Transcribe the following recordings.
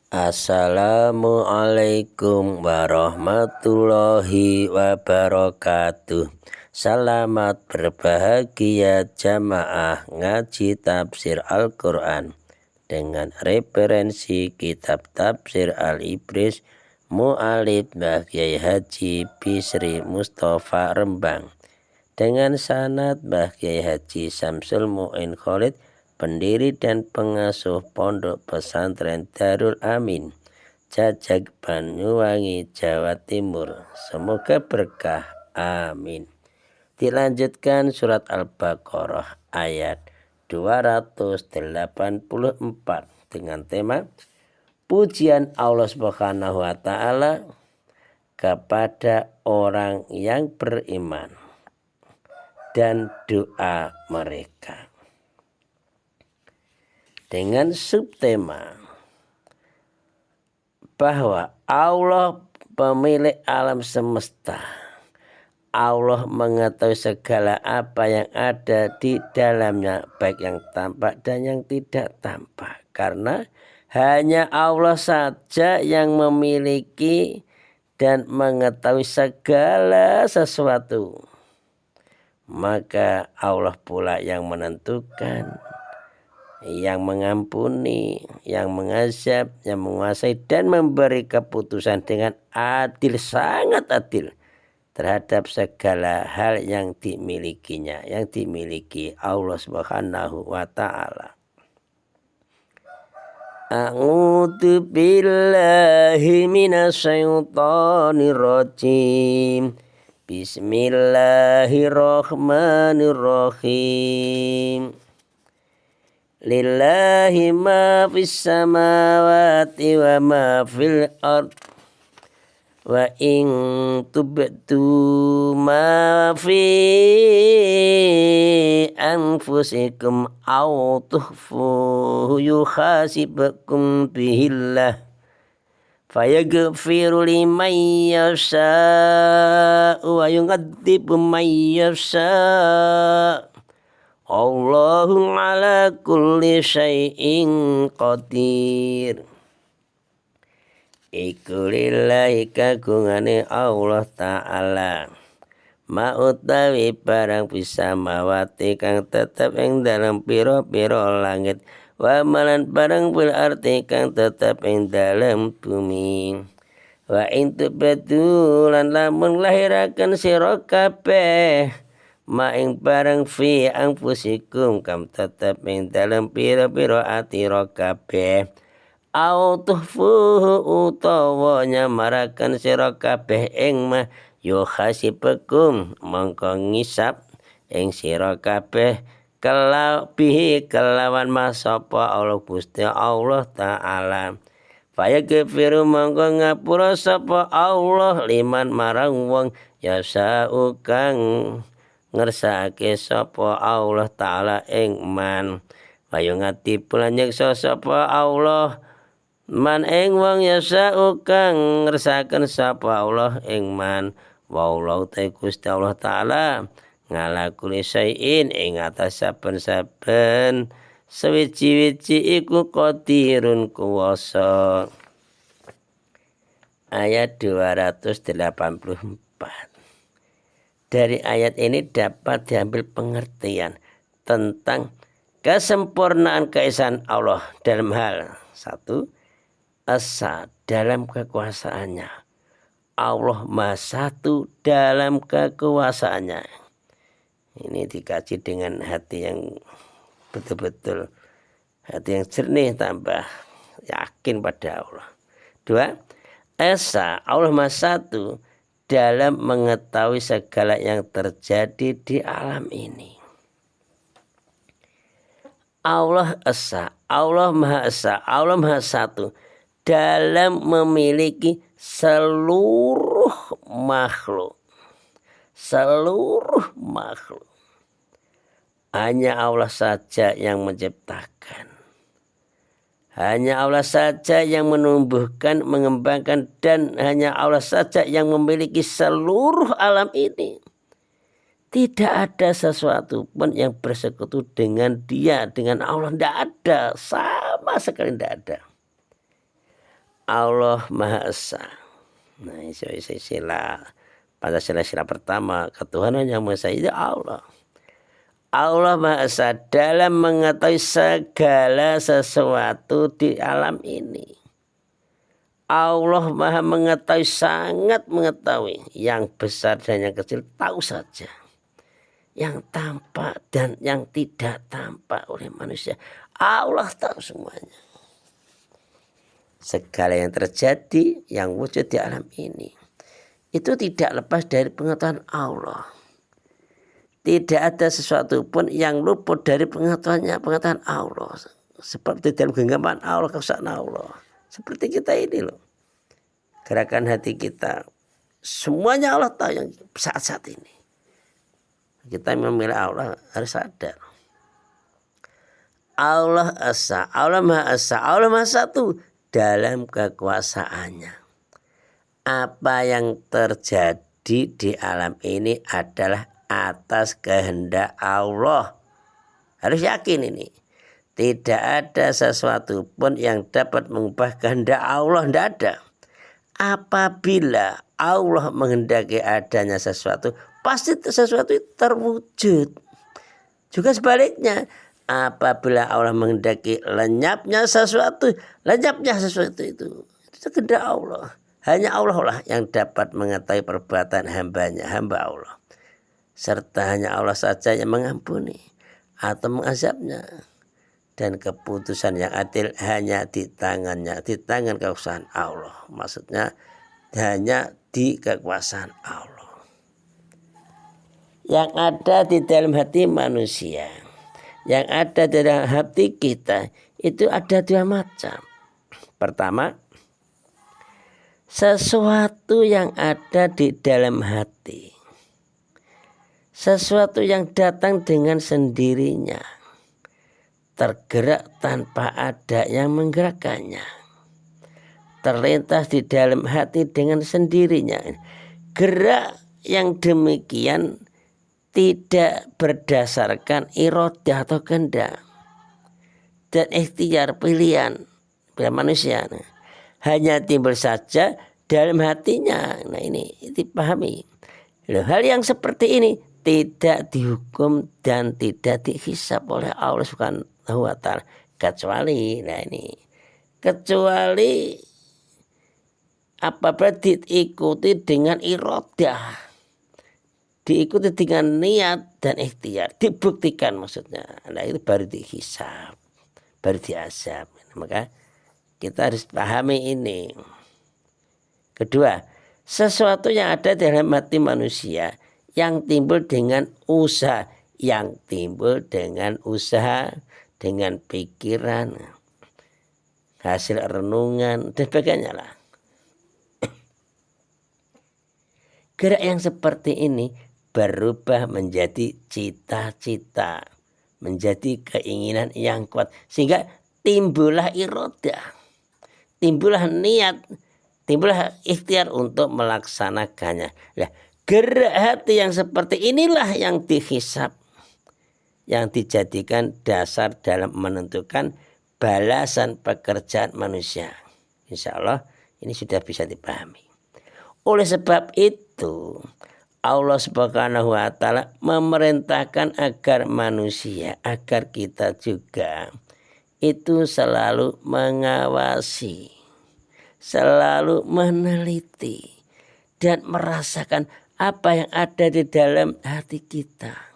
Assalamualaikum warahmatullahi wabarakatuh. Selamat berbahagia jamaah ngaji tafsir Al-Quran dengan referensi kitab tafsir Al-Ibris Mu'alif Mbah Kyai Haji Bisri Mustafa Rembang dengan sanad Mbah Kyai Haji Samsul Mu'in Khalid, pendiri dan pengasuh Pondok Pesantren Darul Amin, Jajak Banyuwangi, Jawa Timur. Semoga berkah. Amin. Dilanjutkan surat Al-Baqarah ayat 284 dengan tema pujian Allah Subhanahu wa taala kepada orang yang beriman dan doa mereka. Dengan subtema bahwa Allah pemilik alam semesta, Allah mengetahui segala apa yang ada di dalamnya, baik yang tampak dan yang tidak tampak, karena hanya Allah saja yang memiliki dan mengetahui segala sesuatu. Maka Allah pula yang menentukan, yang mengampuni, yang mengazab, yang menguasai dan memberi keputusan dengan adil, sangat adil terhadap segala hal yang dimilikinya, yang dimiliki Allah Subhanahu wa taala. A'udzu billahi minasyaitonir rajim. Bismillahirrahmanirrahim. Lillahi ma fis samawati wa ma fil ard wa in tubtu ma fi anfusikum aw tukhfuhu yuhasibukum bihillah fayaghfiru liman yasha wa yu'adzibu man yasha. Allahu ala kulli syai'in qadir. Iku lillahi kagungane Allah Ta'ala, ma utawi barang bisa mawati kang tetep ing dalam pira-pira langit, wa malan barang fil arti kang tetep ing dalam bumi. Wa in tubadu lan lamun lahiraken sira kabeh ma ing barang fi anfusikum kam tetep ing dalam pira-pira atira kabeh, au tuhfuhu utawa nyamaraken sira kabeh ing ma yuhasibukum mongko ngisap ing sira kabeh kelawan masapa Allah Gusti Allah Ta'ala. Fayaghfiru mongko ngapura sapa Allah liman marang wong yasa'u kang ngersake sapa Allah Ta'ala ing man. Wayu ngati pulan nyeksa sapa Allah man ing wong yasa'u kang ngersaken sapa Allah ing man. Wallahu ta Gusti Allah Ta'ala ngala kuli syai'in ing atas saben-saben sewiji-wiji iku qadirun kuwasa. Ayat 284. Dari ayat ini dapat diambil pengertian tentang kesempurnaan keesaan Allah dalam hal satu, esa dalam kekuasaannya. Allah Maha Satu dalam kekuasaannya. Ini dikaji dengan hati yang betul-betul, hati yang jernih, tambah yakin pada Allah. Dua, esa Allah Maha Satu dalam mengetahui segala yang terjadi di alam ini. Allah Esa, Allah Maha Esa, Allah Maha Satu dalam memiliki seluruh makhluk. Seluruh makhluk. Hanya Allah saja yang menciptakan. Hanya Allah saja yang menumbuhkan, mengembangkan, dan hanya Allah saja yang memiliki seluruh alam ini. Tidak ada sesuatu pun yang bersekutu dengan Dia, dengan Allah. Tidak ada, sama sekali tidak ada. Allah Maha Esa. Nah, sila Pancasila sila pertama, ketuhanan yang Maha Esa itu Allah. Allah Maha Esa dalam mengetahui segala sesuatu di alam ini. Allah Maha mengetahui, sangat mengetahui. Yang besar dan yang kecil tahu saja. Yang tampak dan yang tidak tampak oleh manusia, Allah tahu semuanya. Segala yang terjadi, yang wujud di alam ini, itu tidak lepas dari pengetahuan Allah. Tidak ada sesuatu pun yang luput dari pengetahuan Allah. Seperti dalam genggaman Allah, keesaan Allah. Seperti kita ini loh. Gerakan hati kita. Semuanya Allah tahu yang saat-saat ini. Kita memilih Allah harus sadar. Allah Esa, Allah Maha Esa, Allah Maha Satu dalam kekuasaannya. Apa yang terjadi di alam ini adalah atas kehendak Allah. Harus yakin ini. Tidak ada sesuatu pun yang dapat mengubah kehendak Allah. Tidak ada. Apabila Allah menghendaki adanya sesuatu, pasti sesuatu itu terwujud. Juga sebaliknya, apabila Allah menghendaki lenyapnya sesuatu itu kehendak Allah. Hanya Allah lah yang dapat mengetahui perbuatan hambanya, hamba Allah. Serta hanya Allah saja yang mengampuni atau mengazabnya. Dan keputusan yang adil hanya di tangannya, di tangan kekuasaan Allah. Maksudnya hanya di kekuasaan Allah. Yang ada di dalam hati manusia, yang ada di dalam hati kita, itu ada dua macam. Pertama, sesuatu yang ada di dalam hati. Sesuatu yang datang dengan sendirinya. Tergerak tanpa ada yang menggerakkannya. Terlintas di dalam hati dengan sendirinya. Gerak yang demikian tidak berdasarkan irodah atau kehendak dan ikhtiar pilihan manusia. Hanya timbul saja dalam hatinya. Nah ini dipahami. Hal yang seperti ini tidak dihukum dan tidak dihisab oleh Allah Subhanahu wa Ta'ala, kecuali apabila diikuti dengan iradah, diikuti dengan niat dan ikhtiar, dibuktikan maksudnya. Nah itu baru dihisab, baru diazab. Maka kita harus pahami ini. Kedua, sesuatu yang ada dalam hati manusia yang timbul dengan usaha, dengan pikiran, hasil renungan dan sebagainya lah. Gerak yang seperti ini berubah menjadi cita-cita, menjadi keinginan yang kuat, sehingga timbullah irodah, timbullah niat, timbullah ikhtiar untuk melaksanakannya. Nah, gerak hati yang seperti inilah yang dihisab, yang dijadikan dasar dalam menentukan balasan pekerjaan manusia. Insya Allah ini sudah bisa dipahami. Oleh sebab itu Allah Subhanahu wa Ta'ala memerintahkan agar manusia, agar kita juga itu selalu mengawasi, selalu meneliti dan merasakan apa yang ada di dalam hati kita.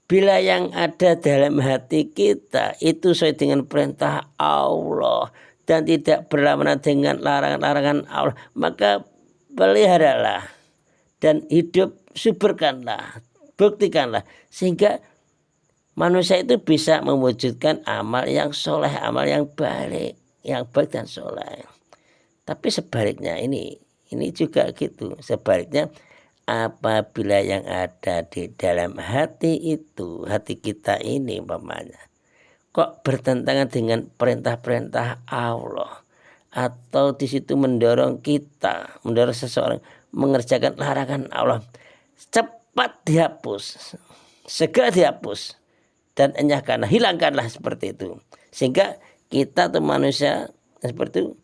Bila yang ada dalam hati kita itu sesuai dengan perintah Allah dan tidak berlawanan dengan larangan-larangan Allah, maka peliharalah dan hidup suburkanlah, buktikanlah, sehingga manusia itu bisa mewujudkan amal yang soleh, amal yang baik dan soleh. Tapi sebaliknya ini juga gitu. Sebaliknya apabila yang ada di dalam hati itu, hati kita ini umpamanya, kok bertentangan dengan perintah-perintah Allah, atau di situ mendorong seseorang mengerjakan larangan Allah, cepat dihapus, segera dihapus dan enyahkanlah, hilangkanlah seperti itu. Sehingga kita tuh manusia seperti itu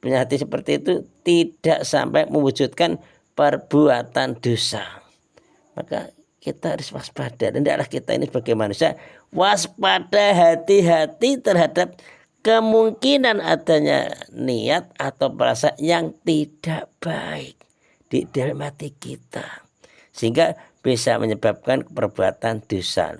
punya hati seperti itu tidak sampai mewujudkan perbuatan dosa. Maka kita harus waspada, dan hendaklah kita ini sebagai manusia waspada, hati-hati terhadap kemungkinan adanya niat atau perasaan yang tidak baik di dalam hati kita, sehingga bisa menyebabkan perbuatan dosa.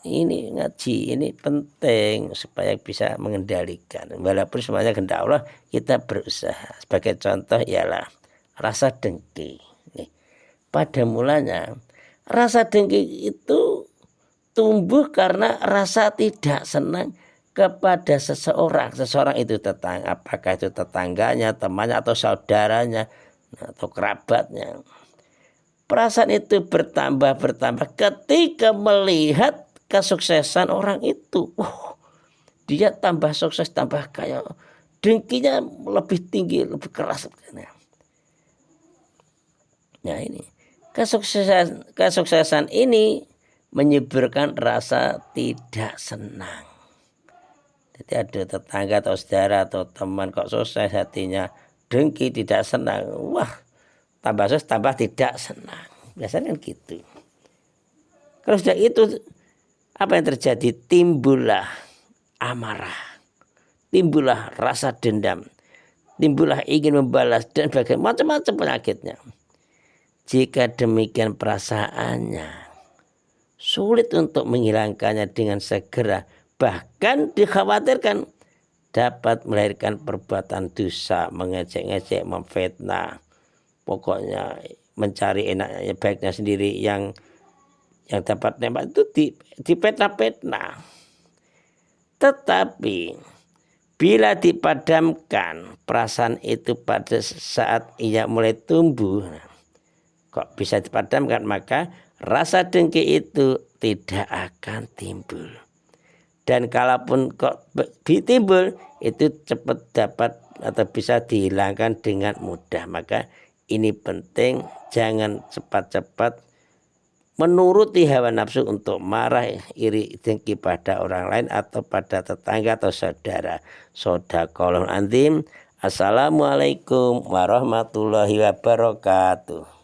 Ini ngaji ini penting supaya bisa mengendalikan. Walaupun semuanya kehendak Allah, kita berusaha. Sebagai contoh ialah rasa dengki. Nih, pada mulanya rasa dengki itu tumbuh karena rasa tidak senang kepada seseorang. Seseorang itu apakah itu tetangganya, temannya, atau saudaranya, atau kerabatnya. Perasaan itu bertambah ketika melihat kesuksesan orang itu. Dia tambah sukses, tambah kaya, dengkinya lebih tinggi, lebih keras. Nah, ini kesuksesan ini menyuburkan rasa tidak senang. Jadi ada tetangga atau saudara atau teman kok sukses, hatinya dengki, tidak senang. Wah, tambah sukses, tambah tidak senang. Biasanya kan gitu. Kalau sudah itu, apa yang terjadi? Timbullah amarah, timbullah rasa dendam, timbullah ingin membalas, dan macam-macam penyakitnya. Jika demikian perasaannya, sulit untuk menghilangkannya dengan segera. Bahkan dikhawatirkan dapat melahirkan perbuatan dosa, mengejek-ngejek, memfitnah. Pokoknya mencari enaknya, baiknya sendiri, yang dapat nembak itu dipetnah-petnah. Tetapi bila dipadamkan perasaan itu pada saat ia mulai tumbuh, kok bisa dipadamkan, maka rasa dengki itu tidak akan timbul. Dan kalaupun kok ditimbul, itu cepat dapat atau bisa dihilangkan dengan mudah. Maka ini penting, jangan cepat-cepat menuruti hawa nafsu untuk marah, iri, dengki pada orang lain atau pada tetangga atau saudara. Shadaqallahul Adzim. Assalamualaikum warahmatullahi wabarakatuh.